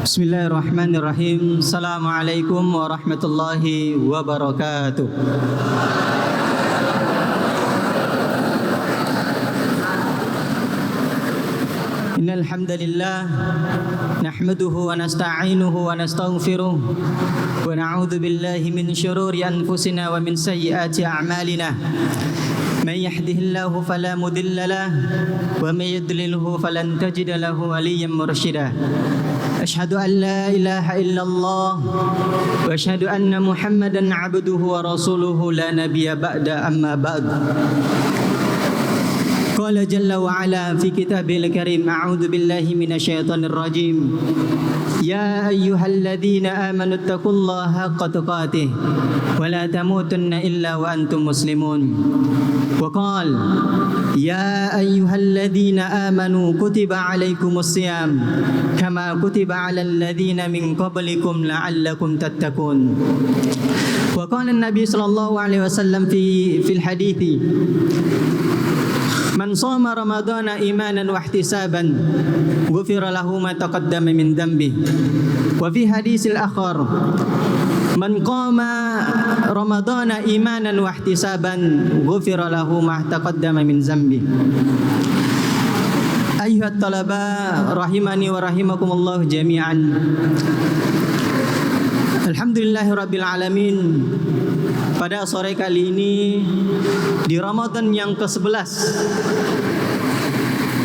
Bismillahirrahmanirrahim. Assalamualaikum warahmatullahi wabarakatuh. Innal hamdalillah nahmaduhu wa nasta'inuhu wa nastaghfiruh wa na'udzu billahi min shururi anfusina wa min sayyiati a'malina. من يهده الله فلا مضل له ومن يضلله فلن تجد له وليا مرشدا أشهد أن لا إله إلا الله وأشهد أن محمدا عبده ورسوله لا نبي بعد أما بعد قال جل وعلا في كتابه الكريم أعوذ بالله من الشيطان الرجيم يا أيها الذين آمنوا اتقوا الله حق تقاته ولا تموتن إلا وأنتم مسلمون وقال يا أيها الذين آمنوا كتب عليكم الصيام كما كتب على الذين من قبلكم لعلكم تتقون وقال النبي صلى الله عليه وسلم في الحديث من صام رمضان إيمانا واحتسابا غفر له ما تقدم من ذنبه وفي حديث الآخر من قام رمضان إيمانا واحتسابا غفر له ما تقدم من ذنبه أيها الطلبة رحمني ورحمكم الله جميعا Alhamdulillahirabbil alamin. Pada sore kali ini di Ramadan yang ke-11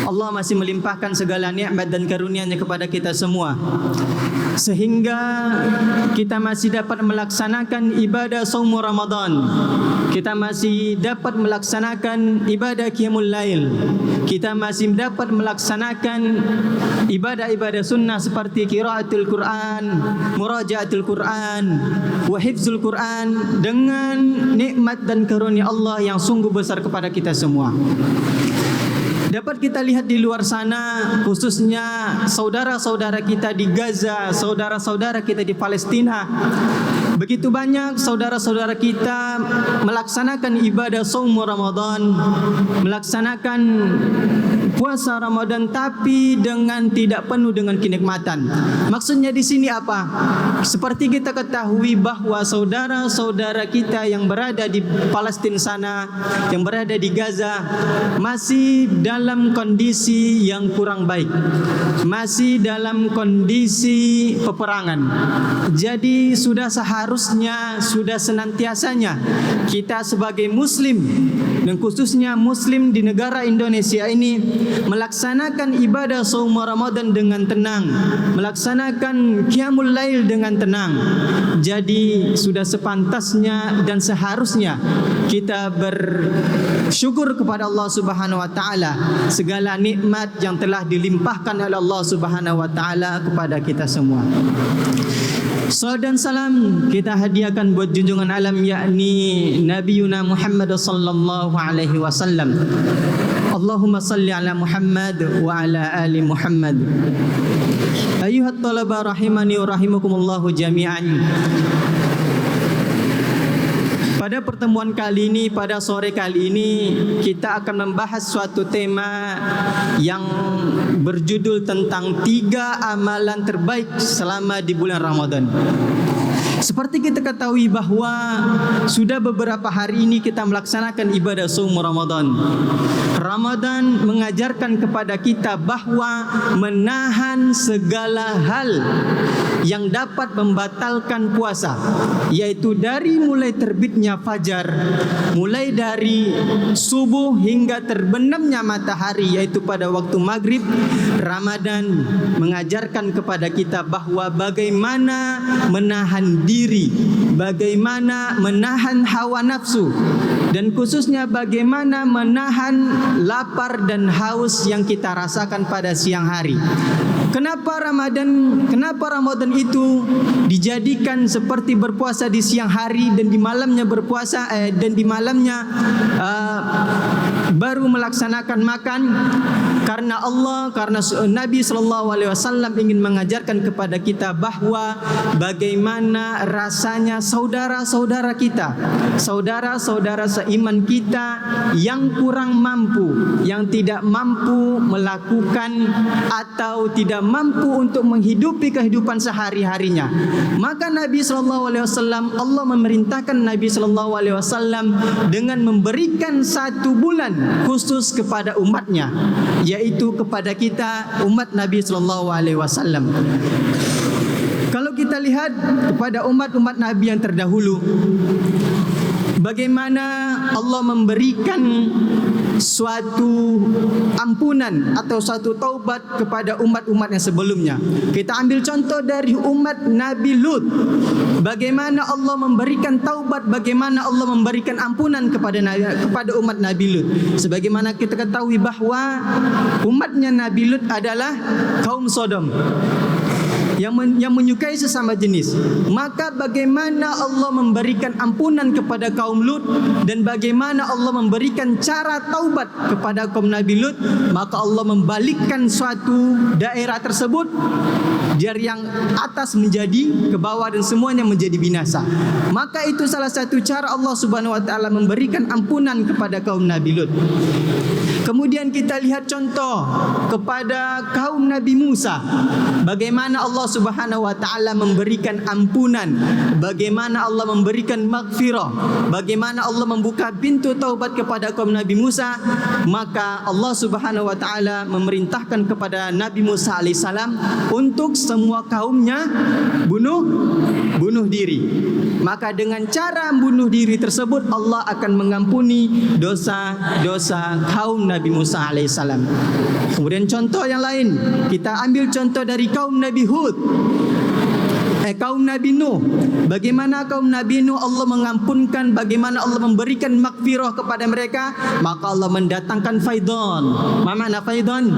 Allah masih melimpahkan segala nikmat dan karunia-Nya kepada kita semua sehingga kita masih dapat melaksanakan ibadah shaum Ramadan. Kita masih dapat melaksanakan ibadah qiyamul lail. Kita masih dapat melaksanakan ibadah-ibadah sunnah seperti qiraatul Quran, murajaatul Quran, wa hifzul Quran dengan nikmat dan karunia Allah yang sungguh besar kepada kita semua. Dapat kita lihat di luar sana, khususnya saudara-saudara kita di Gaza, saudara-saudara kita di Palestina. Begitu banyak saudara-saudara kita melaksanakan ibadah shaum Ramadan, melaksanakan puasa Ramadan tapi dengan tidak penuh dengan kenikmatan. Maksudnya di sini apa? Seperti kita ketahui bahwa saudara-saudara kita yang berada di Palestina sana, yang berada di Gaza masih dalam kondisi yang kurang baik. Masih dalam kondisi peperangan. Jadi sudah seharusnya, sudah senantiasanya kita sebagai muslim dan khususnya muslim di negara Indonesia ini melaksanakan ibadah shaum Ramadan dengan tenang, melaksanakan qiyamul lail dengan tenang. Jadi sudah sepantasnya dan seharusnya kita bersyukur kepada Allah Subhanahu wa taala segala nikmat yang telah dilimpahkan oleh Allah Subhanahu wa taala kepada kita semua. Salam dan salam kita hadiahkan buat junjungan alam yakni Nabiyuna Muhammad sallallahu alaihi wasallam. Allahumma salli ala Muhammad wa ala ali Muhammad. Ayuhat talaba rahimani wa rahimakumullahu jami'an. Pada pertemuan kali ini, pada sore kali ini kita akan membahas suatu tema yang berjudul tentang 3 amalan terbaik selama di bulan Ramadan. Seperti kita ketahui bahwa sudah beberapa hari ini kita melaksanakan ibadah shaum Ramadan. Ramadan mengajarkan kepada kita bahwa menahan segala hal yang dapat membatalkan puasa, yaitu dari mulai terbitnya fajar, mulai dari subuh hingga terbenamnya matahari, yaitu pada waktu maghrib. Ramadan mengajarkan kepada kita bahwa bagaimana menahan diri, bagaimana menahan hawa nafsu, dan khususnya bagaimana menahan lapar dan haus yang kita rasakan pada siang hari. Kenapa Ramadan itu dijadikan seperti berpuasa di siang hari dan di malamnya berpuasa dan di malamnya baru melaksanakan makan? Karena Nabi SAW ingin mengajarkan kepada kita bahwa bagaimana rasanya saudara-saudara kita, saudara-saudara seiman kita yang kurang mampu, yang tidak mampu melakukan atau tidak mampu untuk menghidupi kehidupan sehari-harinya. Maka Nabi SAW, Allah memerintahkan Nabi SAW dengan memberikan 1 bulan khusus kepada umatnya, yaitu kepada kita umat Nabi SAW. Kalau kita lihat kepada umat-umat Nabi yang terdahulu, bagaimana Allah memberikan suatu ampunan atau suatu taubat kepada umat-umat yang sebelumnya. Kita ambil contoh dari umat Nabi Lut. Bagaimana Allah memberikan taubat, bagaimana Allah memberikan ampunan kepada umat Nabi Lut. Sebagaimana kita ketahui bahawa umatnya Nabi Lut adalah kaum Sodom yang menyukai sesama jenis. Maka bagaimana Allah memberikan ampunan kepada kaum Lut dan bagaimana Allah memberikan cara taubat kepada kaum Nabi Lut, maka Allah membalikkan suatu daerah tersebut dari yang atas menjadi ke bawah dan semuanya menjadi binasa. Maka itu salah satu cara Allah Subhanahu wa taala memberikan ampunan kepada kaum Nabi Lut. Kemudian kita lihat contoh kepada kaum Nabi Musa. Bagaimana Allah Subhanahu wa taala memberikan ampunan, bagaimana Allah memberikan maghfirah, bagaimana Allah membuka pintu taubat kepada kaum Nabi Musa. Maka Allah Subhanahu wa taala memerintahkan kepada Nabi Musa alaihissalam untuk semua kaumnya bunuh diri. Maka dengan cara bunuh diri tersebut Allah akan mengampuni dosa-dosa kaum Nabi Musa alaihissalam. Kemudian contoh yang lain, kita ambil contoh dari kaum Nabi Hud, kaum Nabi Nuh. Bagaimana kaum Nabi Nuh Allah mengampunkan, bagaimana Allah memberikan maghfirah kepada mereka. Maka Allah mendatangkan faidon. Apa makna faidon?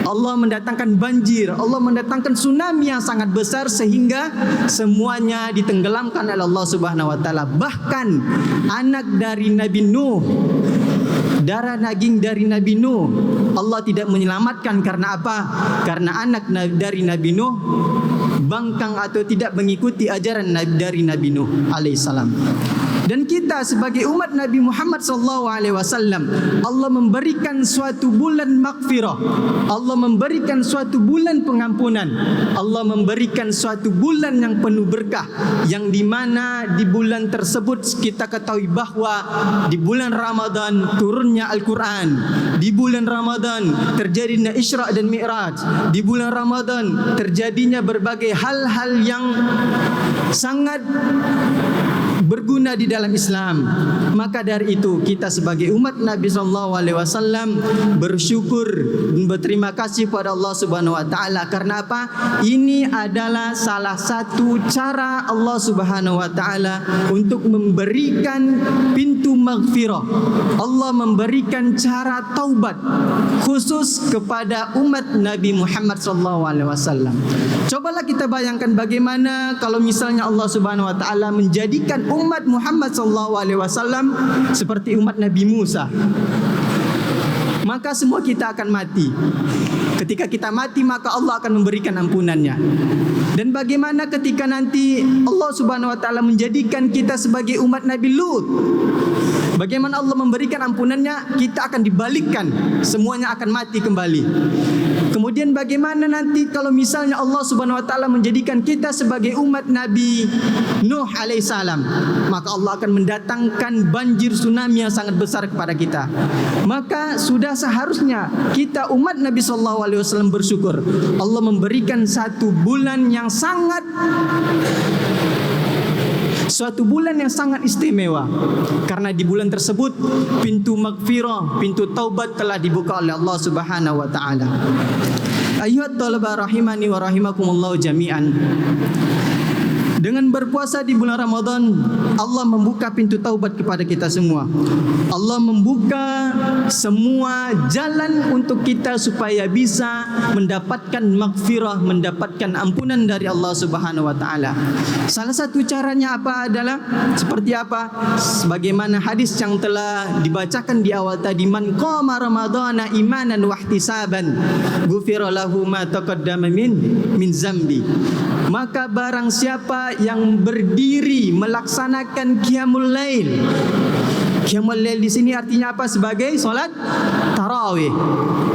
Allah mendatangkan banjir, Allah mendatangkan tsunami yang sangat besar sehingga semuanya ditenggelamkan oleh Allah Subhanahu wa taala. Bahkan anak dari Nabi Nuh, darah daging dari Nabi Nuh, Allah tidak menyelamatkan. Karena apa? Karena anak dari Nabi Nuh bangkang atau tidak mengikuti ajaran dari Nabi Nuh alaihissalam. Dan kita sebagai umat Nabi Muhammad SAW, Allah memberikan suatu bulan maghfirah, Allah memberikan suatu bulan pengampunan, Allah memberikan suatu bulan yang penuh berkah, yang dimana di bulan tersebut kita ketahui bahawa di bulan Ramadan turunnya Al-Quran, di bulan Ramadan terjadinya Isra dan Mi'raj, di bulan Ramadan terjadinya berbagai hal-hal yang sangat berguna di dalam Islam. Maka dari itu kita sebagai umat Nabi SAW bersyukur dan berterima kasih kepada Allah Subhanahu wa taala. Karena apa? Ini adalah salah satu cara Allah Subhanahu wa taala untuk memberikan pintu maghfirah. Allah memberikan cara taubat khusus kepada umat Nabi Muhammad SAW. Cobalah kita bayangkan bagaimana kalau misalnya Allah Subhanahu wa taala menjadikan umat Muhammad SAW seperti umat Nabi Musa. Maka semua kita akan mati. Ketika kita mati, maka Allah akan memberikan ampunannya. Dan bagaimana ketika nanti Allah Subhanahu wa taala menjadikan kita sebagai umat Nabi Lut? Bagaimana Allah memberikan ampunannya? Kita akan dibalikkan, semuanya akan mati kembali. Kemudian bagaimana nanti kalau misalnya Allah Subhanahu wa taala menjadikan kita sebagai umat Nabi Nuh alaihissalam? Maka Allah akan mendatangkan banjir tsunami yang sangat besar kepada kita. Maka sudah seharusnya kita umat Nabi SAW bersyukur. Allah memberikan satu bulan yang suatu bulan yang sangat istimewa. Karena di bulan tersebut pintu maghfirah, pintu taubat telah dibuka oleh Allah Subhanahu wa taala. Ayyuhat talaba rahimani wa rahimakumullah jami'an. Dengan berpuasa di bulan Ramadan, Allah membuka pintu taubat kepada kita semua. Allah membuka semua jalan untuk kita supaya bisa mendapatkan maghfirah, mendapatkan ampunan dari Allah Subhanahu wa taala. Salah satu caranya apa adalah seperti apa? Sebagaimana hadis yang telah dibacakan di awal tadi, man qama ramadhana imanan wa ihtisaban ghufira lahu ma taqaddama min zambi. Maka barang siapa yang berdiri melaksanakan qiyamul lail Qiyamul lail di sini artinya apa? Sebagai solat tarawih.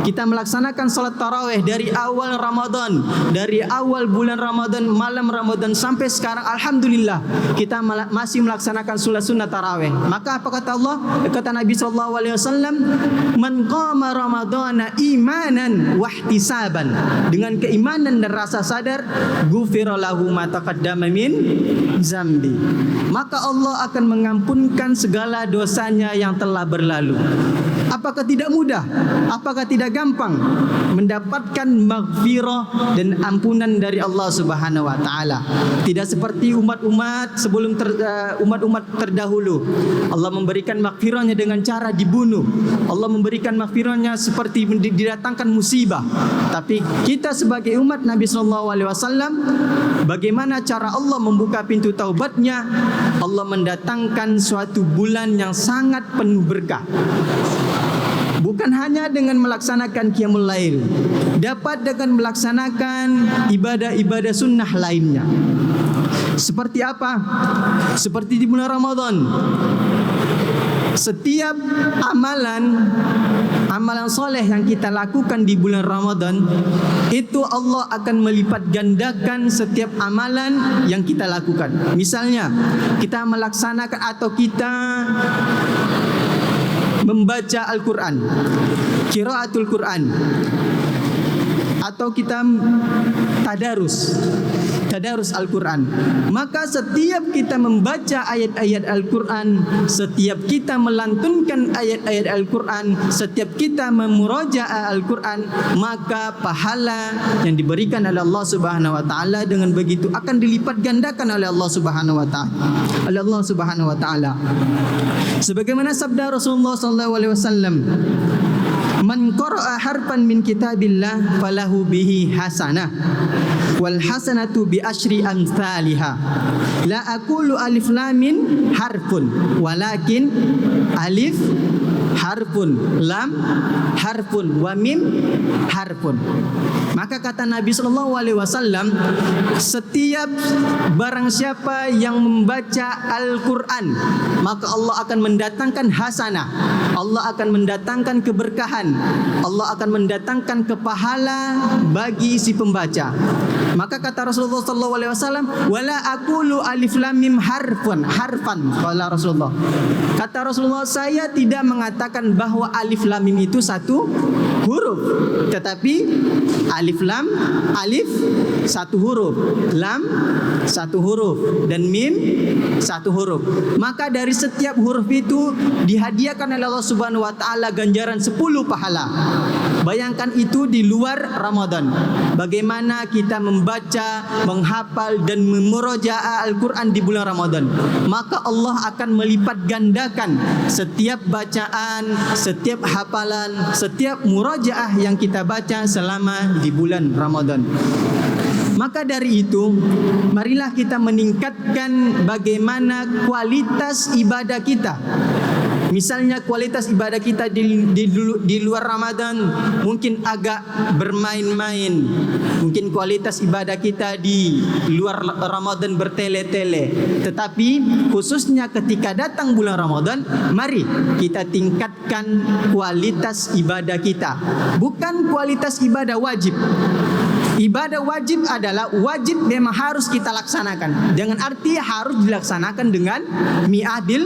Kita melaksanakan solat tarawih dari awal Ramadan, dari awal bulan Ramadan, malam Ramadan sampai sekarang. Alhamdulillah kita masih melaksanakan solat sunnah tarawih. Maka apa kata Allah? Kata Nabi SAW, man qama ramadana imanan wahtisaban, dengan keimanan dan rasa sadar, ghufira lahu ma taqaddama min zambi, maka Allah akan mengampunkan segala dosanya yang telah berlalu. Apakah tidak mudah? Apakah tidak gampang mendapatkan maghfirah dan ampunan dari Allah Subhanahu wa taala? Tidak seperti umat-umat sebelum umat-umat terdahulu. Allah memberikan maghfirahnya dengan cara dibunuh. Allah memberikan maghfirahnya seperti didatangkan musibah. Tapi kita sebagai umat Nabi sallallahu alaihi wasallam, bagaimana cara Allah membuka pintu taubatnya? Allah mendatangkan suatu bulan yang sangat penuh berkah. Bukan hanya dengan melaksanakan qiyamul lail, dapat dengan melaksanakan ibadah-ibadah sunnah lainnya. Seperti apa? Seperti di bulan Ramadan, setiap amalan soleh yang kita lakukan di bulan Ramadan, itu Allah akan melipat gandakan setiap amalan yang kita lakukan. Misalnya kita melaksanakan atau kita membaca Al-Quran, qiraatul Quran, atau kita tadarus Al-Quran, maka setiap kita membaca ayat-ayat Al-Quran, setiap kita melantunkan ayat-ayat Al-Quran, setiap kita memurajaah Al-Quran, maka pahala yang diberikan oleh Allah Subhanahu wa taala dengan begitu akan dilipat gandakan oleh Allah Subhanahu wa taala. Sebagaimana sabda Rasulullah sallallahu alaihi wasallam, man qara'a harfan min kitabillah falahu bihi hasanah wal hasanatu bi asyri amsalha. La aqulu alif lam min harfun walakin alif harfun, lam harfun, wa mim harfun. Maka kata Nabi sallallahu alaihi wasallam, setiap barang siapa yang membaca Al-Qur'an, maka Allah akan mendatangkan hasanah, Allah akan mendatangkan keberkahan, Allah akan mendatangkan kepahala bagi si pembaca. Maka kata Rasulullah sallallahu alaihi wasallam, wala aqulu alif lam mim harfan. Kata Rasulullah, kata Rasulullah, saya tidak mengatakan bahwa alif lam mim itu satu huruf, tetapi alif lam, alif satu huruf, lam satu huruf, dan mim satu huruf. Maka dari setiap huruf itu dihadiahkan oleh Allah Subhanahu wa taala ganjaran 10 pahala. Bayangkan itu di luar Ramadan. Bagaimana kita membaca, menghafal dan memurojaah Al-Quran di bulan Ramadan, maka Allah akan melipat gandakan setiap bacaan, setiap hafalan, setiap murojaah yang kita baca selama di bulan Ramadan. Maka dari itu, marilah kita meningkatkan bagaimana kualitas ibadah kita. Misalnya kualitas ibadah kita di luar Ramadan mungkin agak bermain-main. Mungkin kualitas ibadah kita di luar Ramadan bertele-tele. Tetapi khususnya ketika datang bulan Ramadan, mari kita tingkatkan kualitas ibadah kita. Bukan kualitas ibadah wajib. Ibadah wajib adalah wajib, memang harus kita laksanakan. Dengan arti harus dilaksanakan dengan mi'ah bil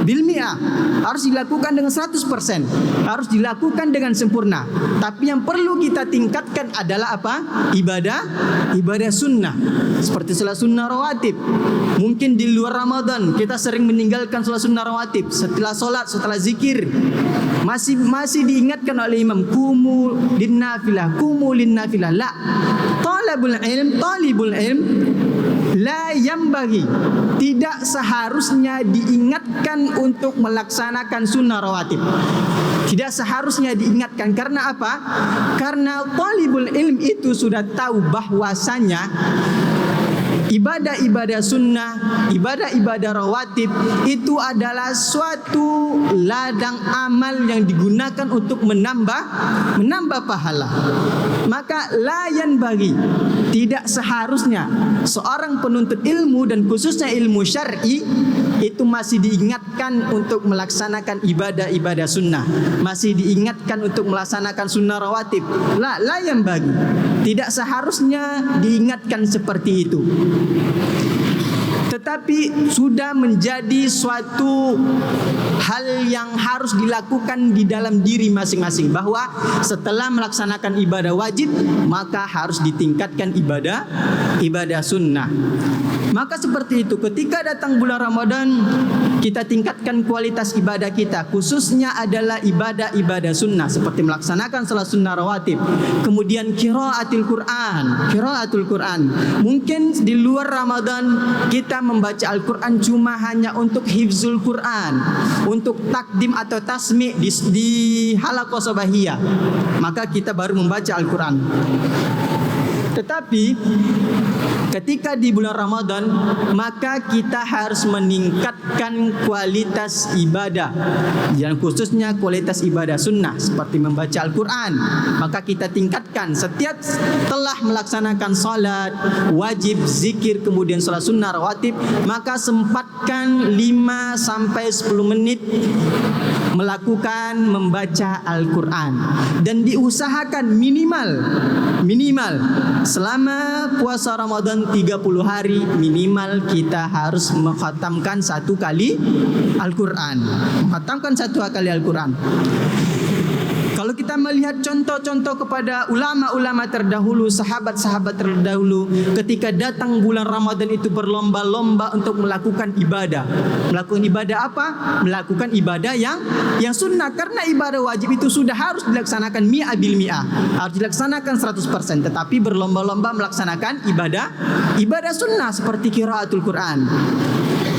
mi'ah. Harus dilakukan dengan 100%. Harus dilakukan dengan sempurna. Tapi yang perlu kita tingkatkan adalah apa? Ibadah sunnah. Seperti salat sunnah rawatib. Mungkin di luar Ramadan kita sering meninggalkan salat sunnah rawatib. Setelah solat, setelah zikir, masih diingatkan oleh imam, kumu linnafilah. La, talibul ilm la yambagi, tidak seharusnya diingatkan untuk melaksanakan sunnah rawatib. Tidak seharusnya diingatkan. Karena apa? Karena talibul ilm itu sudah tahu bahwasanya ibadah-ibadah sunnah, ibadah-ibadah rawatib itu adalah suatu ladang amal yang digunakan untuk menambah pahala. Maka layan bagi, tidak seharusnya seorang penuntut ilmu dan khususnya ilmu syar'i itu masih diingatkan untuk melaksanakan ibadah-ibadah sunnah, masih diingatkan untuk melaksanakan sunnah rawatib. La yang bagi, tidak seharusnya diingatkan seperti itu. Tetapi sudah menjadi suatu hal yang harus dilakukan di dalam diri masing-masing, bahwa setelah melaksanakan ibadah wajib maka harus ditingkatkan ibadah sunnah. Maka seperti itu, ketika datang bulan Ramadan kita tingkatkan kualitas ibadah kita, khususnya adalah ibadah-ibadah sunnah seperti melaksanakan salat sunnah rawatib, kemudian qiraatul Quran. Mungkin di luar Ramadan kita membaca Al-Quran cuma hanya untuk hifzul Quran, untuk takdim atau tasmi' di halaqah sabahiyah, maka kita baru membaca Al-Quran. Tetapi ketika di bulan Ramadan maka kita harus meningkatkan kualitas ibadah, yang khususnya kualitas ibadah sunnah seperti membaca Al-Quran. Maka kita tingkatkan setiap telah melaksanakan salat wajib, zikir, kemudian salat sunnah rawatib, maka sempatkan 5-10 menit melakukan membaca Al-Quran, dan diusahakan minimal selama puasa Ramadan 30 hari minimal kita harus mengkhatamkan 1 kali Al-Quran. Kalau kita melihat contoh-contoh kepada ulama-ulama terdahulu, sahabat-sahabat terdahulu, ketika datang bulan Ramadan itu berlomba-lomba untuk melakukan ibadah. Melakukan ibadah apa? Melakukan ibadah yang sunnah, karena ibadah wajib itu sudah harus dilaksanakan mi'ah bil mi'ah, harus dilaksanakan 100%, tetapi berlomba-lomba melaksanakan ibadah sunnah seperti qiraatul Quran.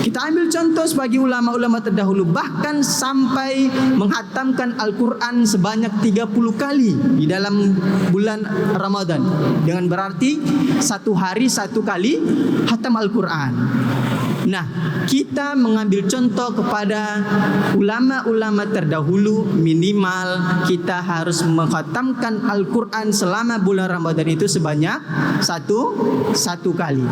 Kita ambil contoh sebagai ulama-ulama terdahulu, bahkan sampai menghatamkan Al-Quran sebanyak 30 kali di dalam bulan Ramadan, dengan berarti 1 hari 1 kali hatam Al-Quran. Nah, kita mengambil contoh kepada ulama-ulama terdahulu, minimal kita harus mengkhatamkan Al-Quran selama bulan Ramadan itu sebanyak satu kali.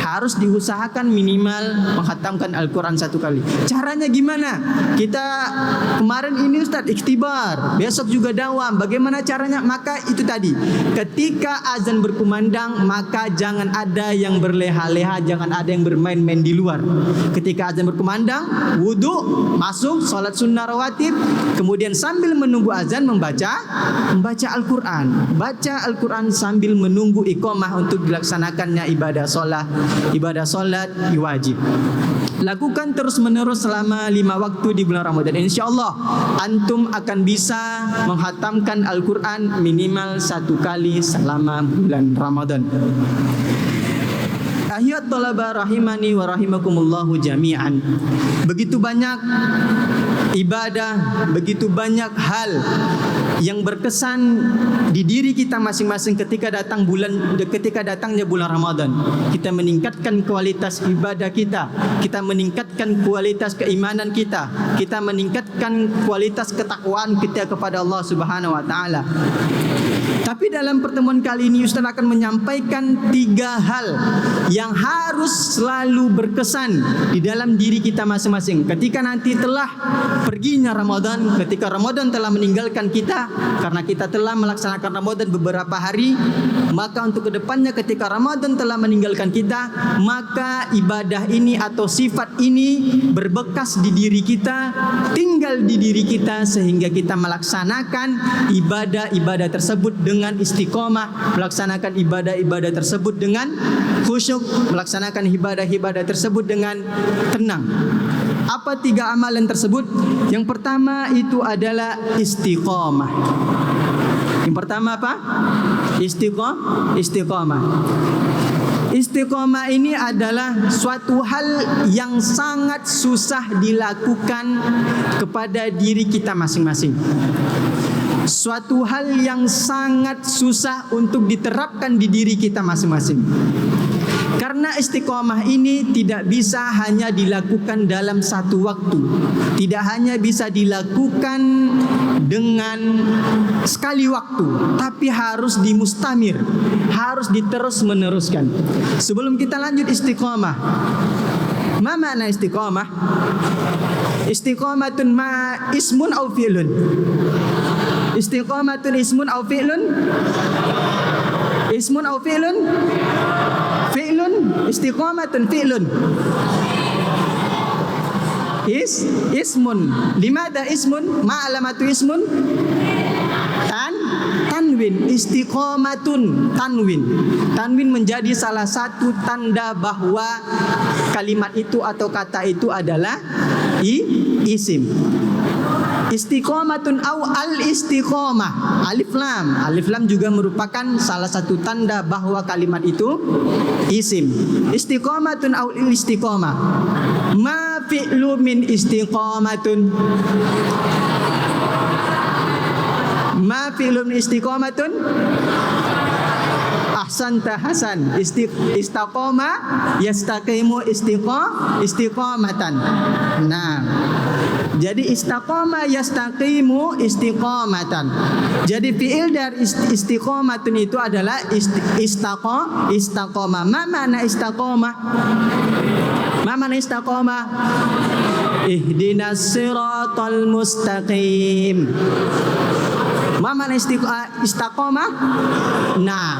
Harus diusahakan minimal mengkhatamkan Al-Quran 1 kali. Caranya gimana? Kita kemarin ini Ustaz ikhtibar, besok juga dawam. Bagaimana caranya? Maka itu tadi, ketika azan berkumandang maka jangan ada yang berleha-leha, jangan ada yang bermain-main di luar. Ketika azan berkumandang, wudu, masuk salat sunnah rawatib, kemudian sambil menunggu azan membaca Al-Quran. Baca Al-Quran sambil menunggu iqamah untuk dilaksanakannya ibadah solat wajib. Lakukan terus-menerus selama 5 waktu di bulan Ramadan. InsyaAllah antum akan bisa menghatamkan Al-Quran minimal 1 kali selama bulan Ramadan. Ahiyat talaba rahimani wa rahimakumullahu jami'an. Begitu banyak ibadah, begitu banyak hal yang berkesan di diri kita masing-masing ketika datangnya bulan Ramadan. Kita meningkatkan kualitas ibadah kita meningkatkan kualitas keimanan kita meningkatkan kualitas ketakwaan kita kepada Allah Subhanahu wa taala. Tapi dalam pertemuan kali ini Ustaz akan menyampaikan 3 hal yang harus selalu berkesan di dalam diri kita masing-masing ketika nanti telah perginya Ramadan, ketika Ramadan telah meninggalkan kita, karena kita telah melaksanakan Ramadan beberapa hari. Maka untuk kedepannya ketika Ramadan telah meninggalkan kita, maka ibadah ini atau sifat ini berbekas di diri kita, tinggal di diri kita, sehingga kita melaksanakan ibadah-ibadah tersebut dengan istiqomah, melaksanakan ibadah-ibadah tersebut dengan khusyuk, melaksanakan ibadah-ibadah tersebut dengan tenang. Apa 3 amalan tersebut? Yang pertama itu adalah istiqomah. Yang pertama apa? Istiqomah. Istiqomah ini adalah suatu hal yang sangat susah dilakukan kepada diri kita masing-masing. Suatu hal yang sangat susah untuk diterapkan di diri kita masing-masing. Karena istiqomah ini tidak bisa hanya dilakukan dalam satu waktu, tidak hanya bisa dilakukan dengan sekali waktu, tapi harus dimustamir, harus diterus meneruskan. Sebelum kita lanjut istiqomah, ma makna istiqomah? Istiqomatun ma ismun au fi'lun. Istiqomatun ismun au fi'lun. Ismun au fi'lun. Fi'lun. Istiqomatun fi'lun. Ismun. Limada ismun? Ma alamatu ismun? Tanwin. Istiqomatun. Tanwin menjadi salah satu tanda bahwa kalimat itu atau kata itu adalah isim. Istiqomatun au al-istiqomah. Alif lam juga merupakan salah satu tanda bahwa kalimat itu isim. Istiqomatun au al-istiqomah. Ma fi'lu min istiqomatun. Ma fi'lu min istiqomatun. Ahsanta Hasan. Istaqoma yastaqimu istiqomatan. Nah, jadi istaqoma yastaqimu istiqomatan. Jadi fi'il dari istiqomatun itu adalah istaqoma. Ma makna istaqoma? Ma makna istaqoma? Ihdinas siratal mustaqim. Ma makna istiqomah? Nah,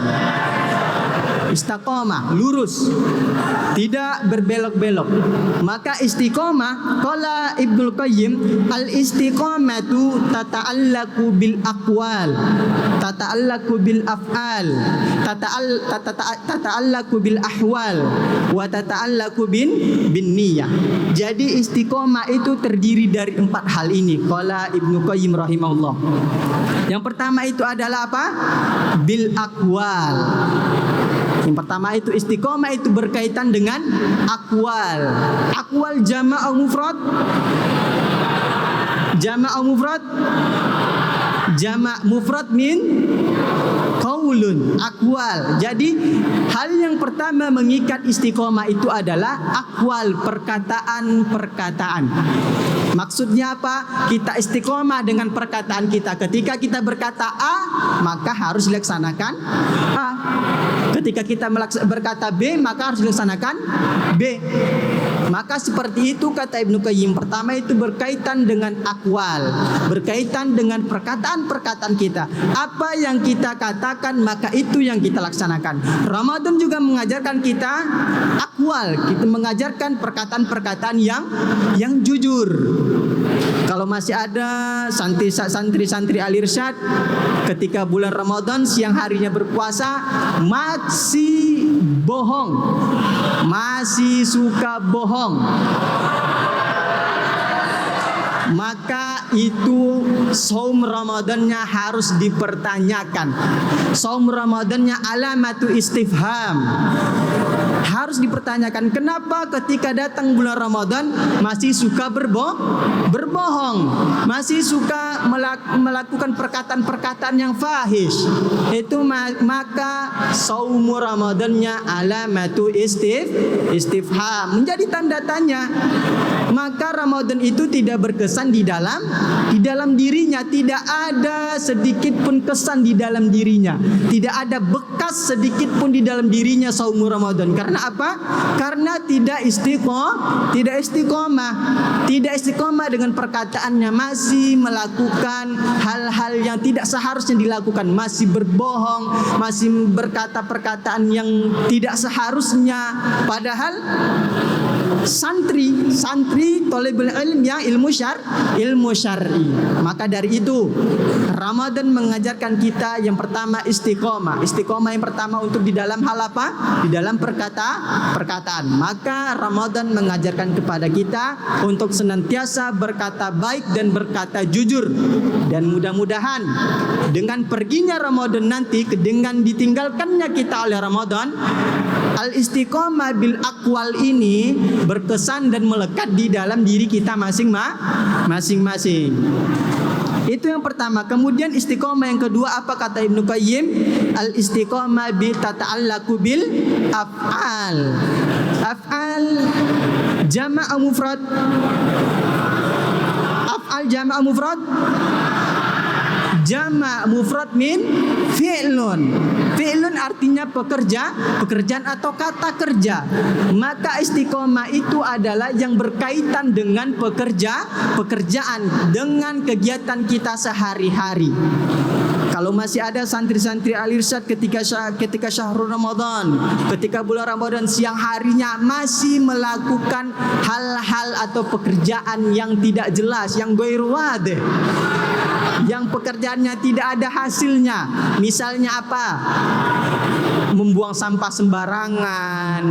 istiqomah lurus, tidak berbelok-belok. Maka istiqomah, qala Ibnu Qayyim, al istiqomatu tata'allaqu bil aqwal, tata'allaqu bil af'al, tata'allaqu bil ahwal, wa tata'allaqu bin niyyah. Jadi istiqomah itu terdiri dari 4 hal ini, qala Ibnu Qayyim rahimahullah. Yang pertama itu adalah apa? Bil aqwal. Yang pertama itu istiqomah itu berkaitan dengan akwal. Akwal jama' mufrad. Jama' mufrad. Jama' mufrad min qaulun. Akwal. Jadi hal yang pertama mengikat istiqomah itu adalah akwal, perkataan-perkataan. Maksudnya apa? Kita istiqomah dengan perkataan kita. Ketika kita berkata A, maka harus dilaksanakan A. Ketika kita berkata B, maka harus dilaksanakan B. Maka seperti itu kata Ibnu Qayyim. Pertama itu berkaitan dengan akwal, berkaitan dengan perkataan-perkataan kita. Apa yang kita katakan, maka itu yang kita laksanakan. Ramadan juga mengajarkan kita akwal, kita mengajarkan perkataan-perkataan yang jujur. Kalau masih ada santri-santri Al-Irsyad ketika bulan Ramadan siang harinya berpuasa masih bohong, masih suka bohong, maka itu saum Ramadannya harus dipertanyakan. Saum Ramadannya alamatu istifham, harus dipertanyakan. Kenapa ketika datang bulan Ramadan masih suka berbohong, masih suka melakukan perkataan-perkataan yang fahish? Itu maka saum Ramadannya alamatu istifham, menjadi tanda tanya. Maka Ramadan itu tidak berkesan di dalam dirinya, tidak ada sedikit pun kesan di dalam dirinya, tidak ada bekas sedikit pun di dalam dirinya saum Ramadan. Karena apa? Karena tidak istiqomah dengan perkataannya, masih melakukan hal-hal yang tidak seharusnya dilakukan, masih berbohong, masih berkata perkataan yang tidak seharusnya. Padahal santri thalibul ilm yang ilmu syar'i. Maka dari itu Ramadan mengajarkan kita yang pertama istiqomah. Istiqomah yang pertama untuk di dalam hal apa? Di dalam perkataan. Maka Ramadan mengajarkan kepada kita untuk senantiasa berkata baik dan berkata jujur. Dan mudah-mudahan dengan perginya Ramadan nanti, dengan ditinggalkannya kita oleh Ramadan, al-istiqomah bil aqwal ini berkesan dan melekat di dalam diri kita masing-masing. Itu yang pertama. Kemudian istiqomah yang kedua apa kata Ibnu Qayyim? Al istiqomah bi tata'allaqu bil af'al. Af'al jama' mufrad. Af'al jama' mufrad. Jama' mufrad min fi'lun. Fi'lun artinya pekerjaan atau kata kerja. Maka istiqomah itu adalah yang berkaitan dengan pekerjaan, dengan kegiatan kita sehari-hari. Kalau masih ada santri-santri Al-Irsyad ketika syahrul Ramadan, ketika bulan Ramadan siang harinya masih melakukan hal-hal atau pekerjaan yang tidak jelas, yang ghairu wadih, yang pekerjaannya tidak ada hasilnya. Misalnya apa? Membuang sampah sembarangan.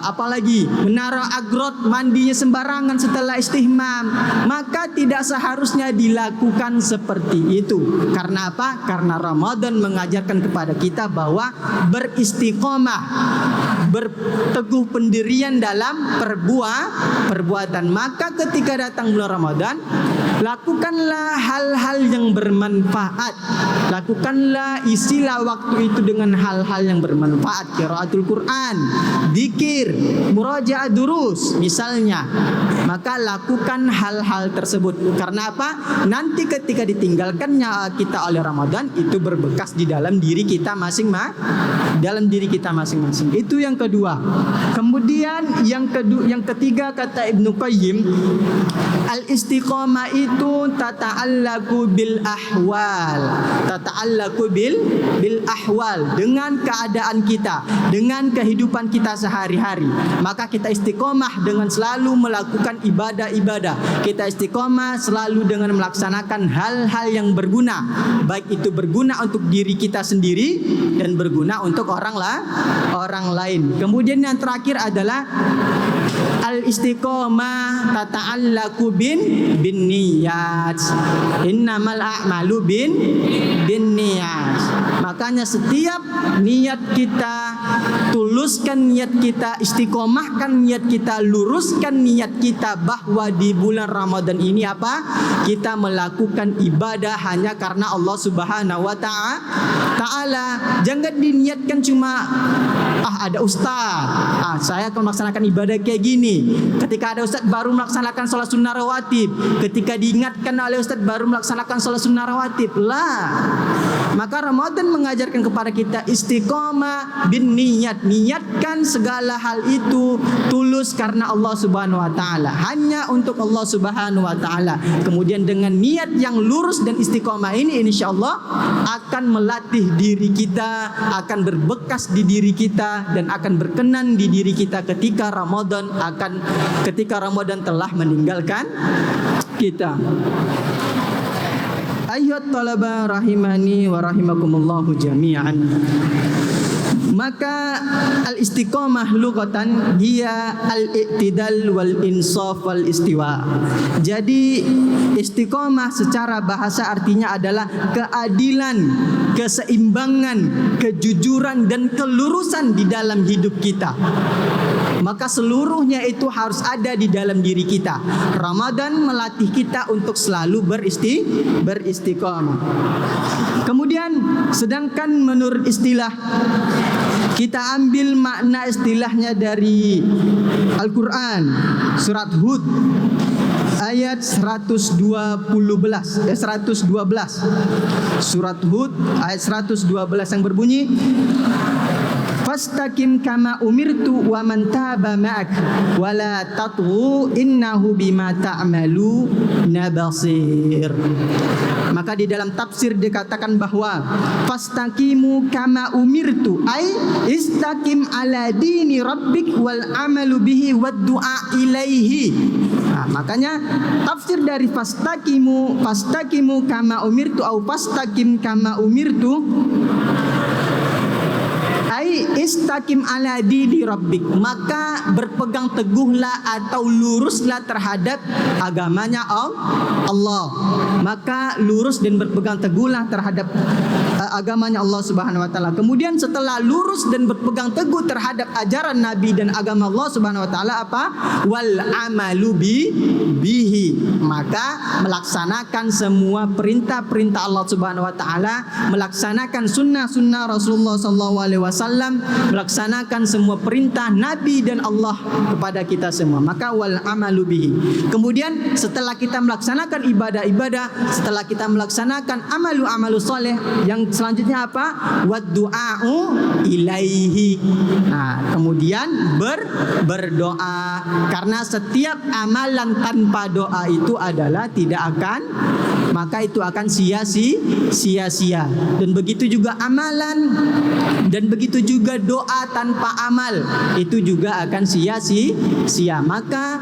Apalagi menaruh agrot, mandinya sembarangan setelah istihmam, maka tidak seharusnya dilakukan seperti itu. Karena apa? Karena Ramadan mengajarkan kepada kita bahwa beristiqomah, berteguh pendirian dalam perbuatan. Maka ketika datang bulan Ramadan, lakukanlah hal-hal yang bermanfaat. Lakukanlah, isilah waktu itu dengan hal-hal yang bermanfaat. Qiraatul Quran, zikir, murajaah durus misalnya. Maka lakukan hal-hal tersebut. Karena apa? Nanti ketika ditinggalkannya kita oleh Ramadan, itu berbekas di dalam diri kita masing-masing. Itu yang kedua. Kemudian yang ketiga kata Ibnu Qayyim, al istiqomah itu tata'allaqu bil ahwal. Tata'allaqu bil ahwal, dengan keadaan kita, dengan kehidupan kita sehari-hari. Maka kita istiqomah dengan selalu melakukan ibadah-ibadah. Kita istiqomah selalu dengan melaksanakan hal-hal yang berguna, baik itu berguna untuk diri kita sendiri dan berguna untuk orang lain. Kemudian yang terakhir adalah al-istiqomah tata'allaqu bin niyat. Innamal a'malu bin niyat. Makanya setiap niat kita, tuluskan niat kita, istiqomahkan niat kita, luruskan niat kita bahwa di bulan Ramadan ini apa? Kita melakukan ibadah hanya karena Allah Subhanahu wa ta'ala. Jangan diniatkan cuma ada ustaz, saya akan melaksanakan ibadah kayak gini. Ketika ada ustaz baru melaksanakan sholat sunnah rawatib. Ketika diingatkan oleh ustaz baru melaksanakan sholat sunnah rawatib. Maka Ramadan mengajarkan kepada kita istiqomah bin niyat. Niatkan segala hal itu tulus karena Allah Subhanahu wa ta'ala, hanya untuk Allah Subhanahu wa ta'ala. Kemudian dengan niat yang lurus dan istiqomah ini, insyaallah akan melatih diri kita, akan berbekas di diri kita, dan akan berkenan di diri kita ketika Ramadan telah meninggalkan kita. Ayyuhat talaba rahimani wa rahimakumullahu jami'an. Maka al-istiqomah lughatan hiya al-i'tidal wal insaf wal istiwa. Jadi istiqomah secara bahasa artinya adalah keadilan, keseimbangan, kejujuran dan kelurusan di dalam hidup kita. Maka seluruhnya itu harus ada di dalam diri kita. Ramadan melatih kita untuk selalu beristiqomah. Kemudian sedangkan menurut istilah, kita ambil makna istilahnya dari Al-Quran, surat Hud ayat 112. Surat Hud ayat 112 yang berbunyi, fastaqim kama umirtu wa man taba ma'ak wa la tatghu innahu bima ta'malu nabasir. Maka di dalam tafsir dikatakan bahwa fastaqimu kama umirtu, ay istaqim ala dini rabbik wal amalu bihi wad du'a ilaihi. Makanya tafsir dari fastaqimu kama umirtu au fastaqim kama umirtu Ai istaqim ala dini rabbik, maka berpegang teguhlah atau luruslah terhadap agamanya Allah. Maka lurus dan berpegang teguhlah terhadap agamanya Allah Subhanahu wa taala. Kemudian setelah lurus dan berpegang teguh terhadap ajaran Nabi dan agama Allah Subhanahu wa taala apa? Wal amalu bihi, maka melaksanakan semua perintah-perintah Allah Subhanahu wa taala, melaksanakan sunnah-sunnah Rasulullah sallallahu alaihi wasallam, melaksanakan semua perintah Nabi dan Allah kepada kita semua. Maka wal amalu bihi. Kemudian setelah kita melaksanakan ibadah-ibadah, setelah kita melaksanakan amalu soleh, yang selanjutnya apa? Wad du'a'u ilaihi. Nah, kemudian berdoa, karena setiap amalan tanpa doa itu adalah tidak akan, maka itu akan sia-sia. Dan begitu juga amalan, dan begitu juga doa tanpa amal itu juga akan sia-sia. Maka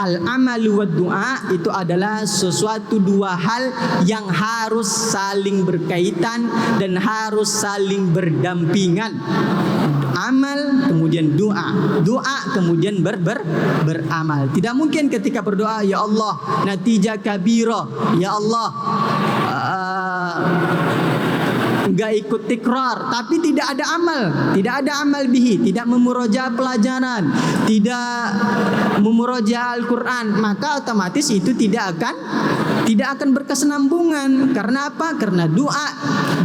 al-amalu wad du'a itu adalah sesuatu dua hal yang harus saling berkaitan dan harus saling berdampingan. Amal kemudian doa kemudian beramal. Tidak mungkin ketika berdoa, ya Allah natijah kabira, ya Allah enggak ikut tikrar, tapi tidak ada amal bihi, tidak memurojaah pelajaran, tidak memurojaah Al-Quran, maka otomatis itu tidak akan berkesinambungan. Karena apa? Karena doa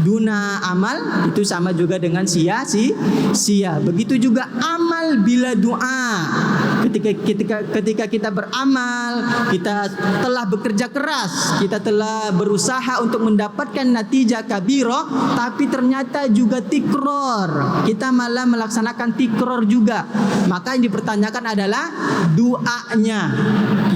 duna amal itu sama juga dengan sia-sia. Begitu juga amal bila doa. Ketika kita beramal, kita telah bekerja keras, kita telah berusaha untuk mendapatkan natijah kabiro, tapi ternyata juga tikror, kita malah melaksanakan tikror juga, maka yang dipertanyakan adalah doanya.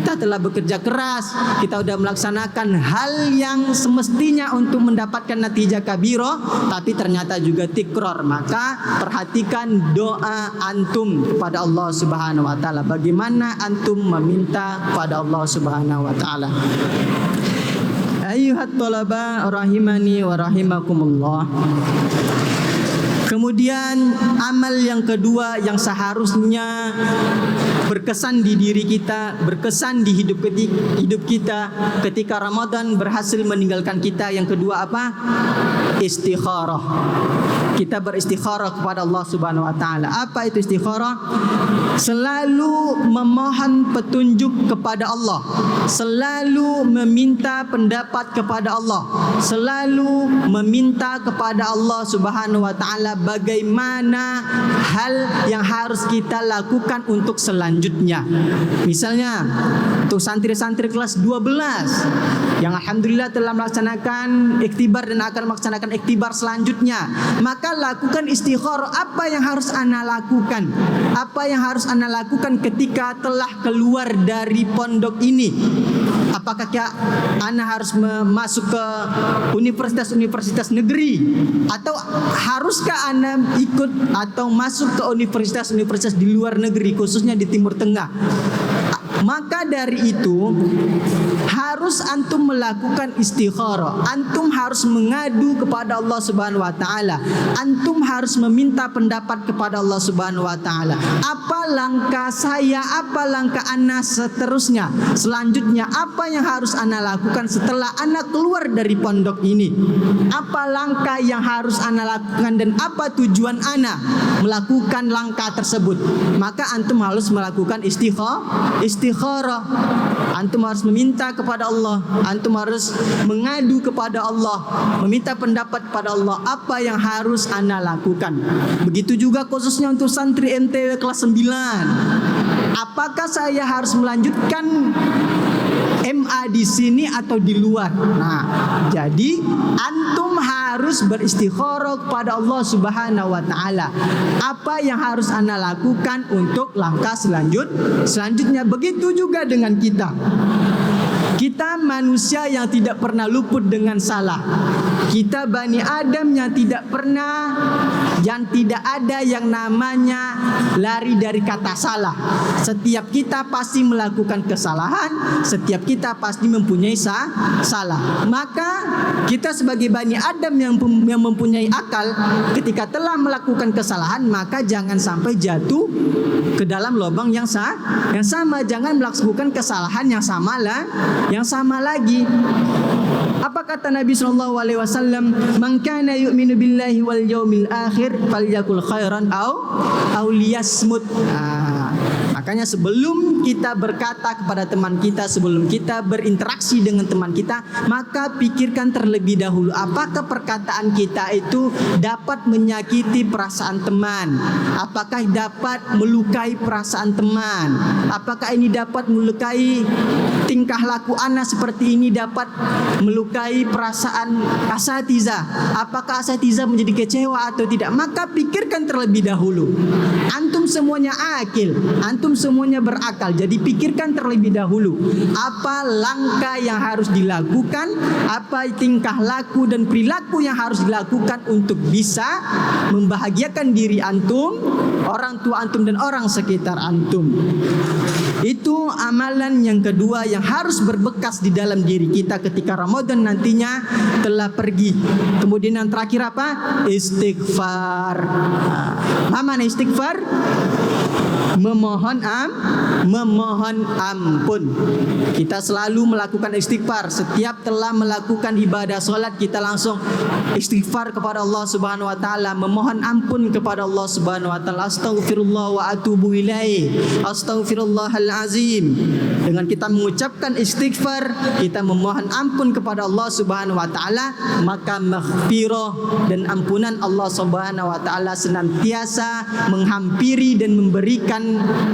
Kita telah bekerja keras, kita sudah melaksanakan hal yang semestinya untuk mendapatkan natijah kabiro, tapi ternyata juga tikror. Maka perhatikan doa antum kepada Allah Subhanahu wa taala. Bagaimana antum meminta kepada Allah Subhanahu wa taala? Ayyuhat talaba rahimani wa rahimakumullah. Kemudian amal yang kedua yang seharusnya berkesan di diri kita, berkesan di hidup kita ketika Ramadan berhasil meninggalkan kita, yang kedua apa? Istikharah. Kita beristikharah kepada Allah Subhanahu wa taala. Apa itu istikharah? Selalu memohon petunjuk kepada Allah, selalu meminta pendapat kepada Allah, selalu meminta kepada Allah Subhanahu wa taala bagaimana hal yang harus kita lakukan untuk selanjutnya. Misalnya untuk santri-santri kelas 12 yang alhamdulillah telah melaksanakan iktibar dan akan melaksanakan iktibar selanjutnya, maka lakukan istikharah. Apa yang harus ana lakukan? Apa yang harus ana lakukan ketika telah keluar dari pondok ini? Apakah ana harus masuk ke universitas-universitas negeri, atau haruskah ana ikut atau masuk ke universitas-universitas di luar negeri, khususnya di Timur Tengah? Maka dari itu harus antum melakukan istikharah. Antum harus mengadu kepada Allah Subhanahu wa taala. Antum harus meminta pendapat kepada Allah Subhanahu wa taala. Apa langkah saya? Apa langkah ana seterusnya? Selanjutnya apa yang harus ana lakukan setelah ana keluar dari pondok ini? Apa langkah yang harus ana lakukan dan apa tujuan ana melakukan langkah tersebut? Maka antum harus melakukan istikharah. Antum harus meminta kepada Allah, antum harus mengadu kepada Allah, meminta pendapat kepada Allah apa yang harus ana lakukan. Begitu juga khususnya untuk santri MTW kelas 9. Apakah saya harus melanjutkan MA di sini atau di luar? Nah, jadi antum harus beristikharah kepada Allah Subhanahu wa taala. Apa yang harus ana lakukan untuk langkah selanjutnya? Begitu juga dengan kita. Kita kita manusia yang tidak pernah luput dengan salah. Kita Bani Adam yang tidak ada yang namanya lari dari kata salah. Setiap kita pasti melakukan kesalahan, setiap kita pasti mempunyai salah. Maka kita sebagai Bani Adam yang mempunyai akal, ketika telah melakukan kesalahan, maka jangan sampai jatuh ke dalam lubang yang sama. Jangan melakukan kesalahan yang sama lagi. Apa kata Nabi SAW? Man kana yu'minu billahi wal yawmil akhir falyakul khairan aw liyasmut. Makanya sebelum kita berkata kepada teman kita, sebelum kita berinteraksi dengan teman kita, maka pikirkan terlebih dahulu apakah perkataan kita itu dapat menyakiti perasaan teman, apakah dapat melukai perasaan teman, apakah ini dapat melukai tingkah laku anak seperti ini, dapat melukai perasaan asatiza, apakah asatiza menjadi kecewa atau tidak. Maka pikirkan terlebih dahulu. Antum semuanya akil, antum semuanya berakal. Jadi pikirkan terlebih dahulu apa langkah yang harus dilakukan, apa tingkah laku dan perilaku yang harus dilakukan untuk bisa membahagiakan diri antum, orang tua antum dan orang sekitar antum. Itu amalan yang kedua yang harus berbekas di dalam diri kita ketika Ramadan nantinya telah pergi. Kemudian yang terakhir apa? Istighfar. Apa istighfar? Memohon ampun. Kita selalu melakukan istighfar. Setiap telah melakukan ibadah solat, kita langsung istighfar kepada Allah Subhanahu wa taala, memohon ampun kepada Allah Subhanahu wa taala. Astaghfirullah wa atubu ilaih. Astaghfirullahal azim. Dengan kita mengucapkan istighfar, kita memohon ampun kepada Allah Subhanahu wa taala, maka maghfirah dan ampunan Allah Subhanahu wa taala senantiasa menghampiri dan memberikan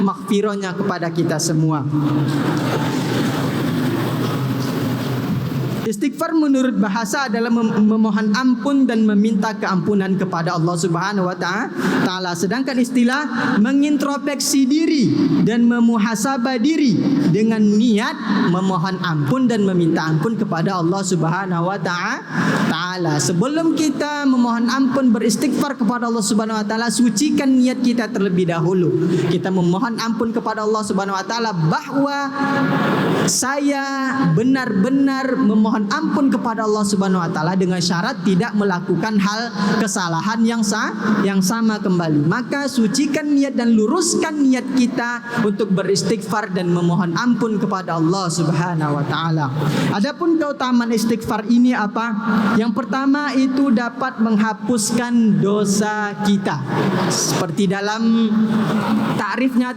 maghfirahnya kepada kita semua. Istighfar menurut bahasa adalah memohon ampun dan meminta keampunan kepada Allah Subhanahu wa taala. Sedangkan istilah mengintrospeksi diri dan memuhasabah diri dengan niat memohon ampun dan meminta ampun kepada Allah Subhanahu wa taala. Sebelum kita memohon ampun beristighfar kepada Allah Subhanahu wa taala, sucikan niat kita terlebih dahulu. Kita memohon ampun kepada Allah Subhanahu wa taala bahwa saya benar-benar memohon ampun kepada Allah Subhanahu wa taala dengan syarat tidak melakukan hal kesalahan yang sama kembali. Maka sucikan niat dan luruskan niat kita untuk beristighfar dan memohon ampun kepada Allah Subhanahu wa taala. Adapun keutamaan istighfar ini apa? Yang pertama itu dapat menghapuskan dosa kita. Seperti dalam takrifnya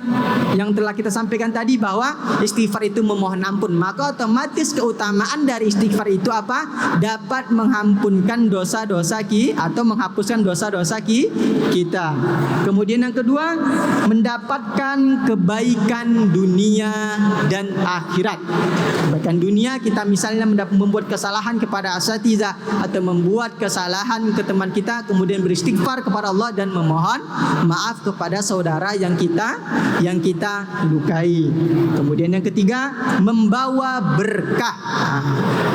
yang telah kita sampaikan tadi bahwa istighfar itu memohon ampun, maka otomatis keutamaan dari istighfar itu apa? Dapat mengampunkan dosa-dosa atau menghapuskan dosa-dosa kita. Kemudian yang kedua, mendapatkan kebaikan dunia dan akhirat. Kebaikan dunia, kita misalnya membuat kesalahan kepada asatiza atau membuat kesalahan ke teman kita, kemudian beristighfar kepada Allah dan memohon maaf kepada saudara yang kita lukai. Kemudian yang ketiga, membawa berkah.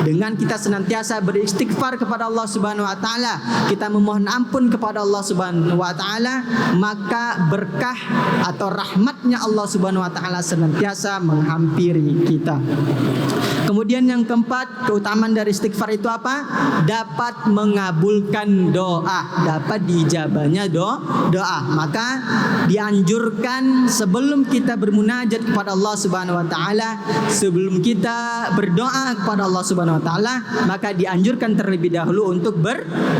Dengan kita senantiasa beristighfar kepada Allah Subhanahu wa taala, kita memohon ampun kepada Allah Subhanahu wa taala, maka berkah atau rahmatnya Allah Subhanahu wa taala senantiasa menghampiri kita. Kemudian yang keempat, keutamaan dari istighfar itu apa? Dapat mengabulkan doa, dapat diijabahnya doa. Maka dianjurkan sebelum kita bermunajat kepada Allah Subhanahu wa taala, sebelum kita berdoa kepada Allah Subhanahu wa taala, maka dianjurkan terlebih dahulu untuk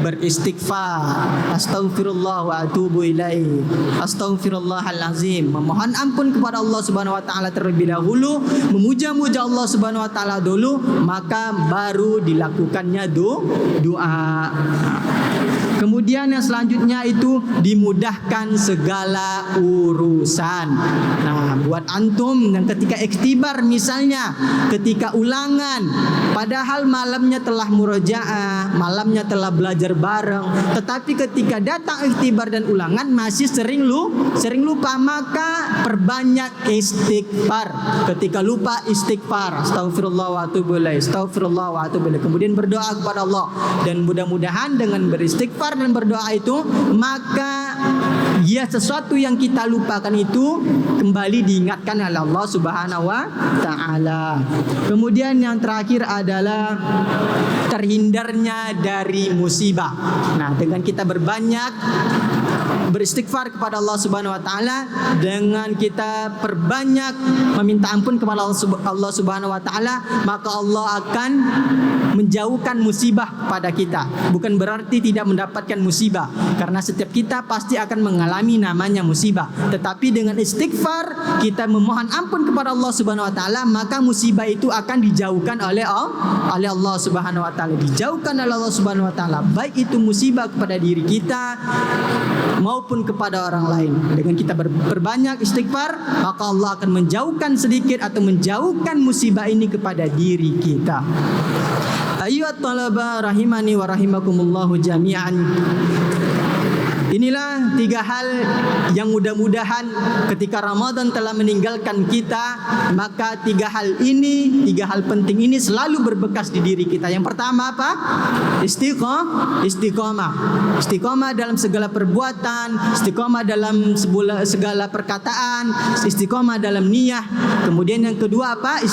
beristighfar. Astaghfirullah wa atubu ilaih. Astaghfirullahal azim. Memohon ampun kepada Allah Subhanahu wa taala terlebih dahulu, memuja-muja Allah Subhanahu wa taala dulu, maka baru dilakukannya doa. Kemudian Kemudian yang selanjutnya itu dimudahkan segala urusan. Nah, buat antum yang ketika iktibar misalnya, ketika ulangan, padahal malamnya telah murojaah, malamnya telah belajar bareng, tetapi ketika datang iktibar dan ulangan masih sering lupa, maka perbanyak istighfar. Ketika lupa istighfar, astagfirullah wa atubu ilaih, astagfirullah wa atubu ilaih. Kemudian berdoa kepada Allah, dan mudah-mudahan dengan beristighfar dan berdoa itu, maka ya sesuatu yang kita lupakan itu kembali diingatkan oleh Allah Subhanahu wa taala. Kemudian yang terakhir adalah terhindarnya dari musibah. Nah, dengan kita berbanyak beristighfar kepada Allah Subhanahu wa taala, dengan kita perbanyak meminta ampun kepada Allah Subhanahu wa taala, maka Allah akan menjauhkan musibah pada kita. Bukan berarti tidak mendapatkan musibah, karena setiap kita pasti akan mengalami namanya musibah. Tetapi dengan istighfar, kita memohon ampun kepada Allah Subhanahu wa taala, maka musibah itu akan dijauhkan oleh Allah Subhanahu wa taala. Dijauhkan oleh Allah Subhanahu wa taala, baik itu musibah kepada diri kita maupun kepada orang lain. Dengan kita berbanyak istighfar, maka Allah akan menjauhkan sedikit atau menjauhkan musibah ini kepada diri kita. Ayyuhat talaba rahimani wa rahimakumullahu jami'an. Inilah 3 hal yang mudah-mudahan ketika Ramadan telah meninggalkan kita, maka 3 hal penting ini selalu berbekas di diri kita. Yang pertama apa? Istiqomah. Istiqomah dalam segala perbuatan, istiqomah dalam segala perkataan, istiqomah dalam niyah. Kemudian yang kedua apa?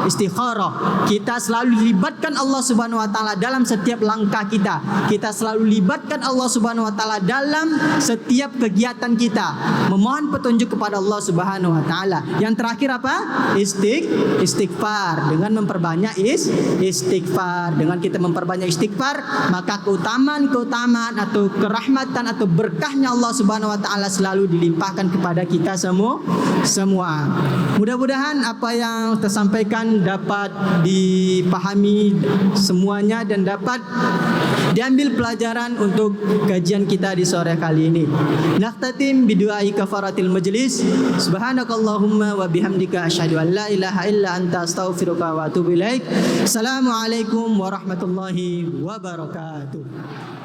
Istikharah. Kita selalu libatkan Allah Subhanahu wa taala dalam setiap langkah kita. Kita selalu libatkan Allah Subhanahu wa taala dalam setiap kegiatan kita, memohon petunjuk kepada Allah Subhanahu wa taala. Yang terakhir apa? Istighfar. Dengan memperbanyak istighfar, dengan kita memperbanyak istighfar, maka keutamaan atau kerahmatan atau berkahnya Allah Subhanahu wa taala selalu dilimpahkan kepada kita semua. Mudah-mudahan apa yang tersampaikan dapat dipahami semuanya dan dapat diambil pelajaran untuk kajian kita di sore kali ini. Naqtatim bidu'ai kafaratil majlis. Subhanakallahumma wa bihamdika asyhadu an la ilaha illa anta astaghfiruka wa atubu ilaik. Assalamualaikum warahmatullahi wabarakatuh.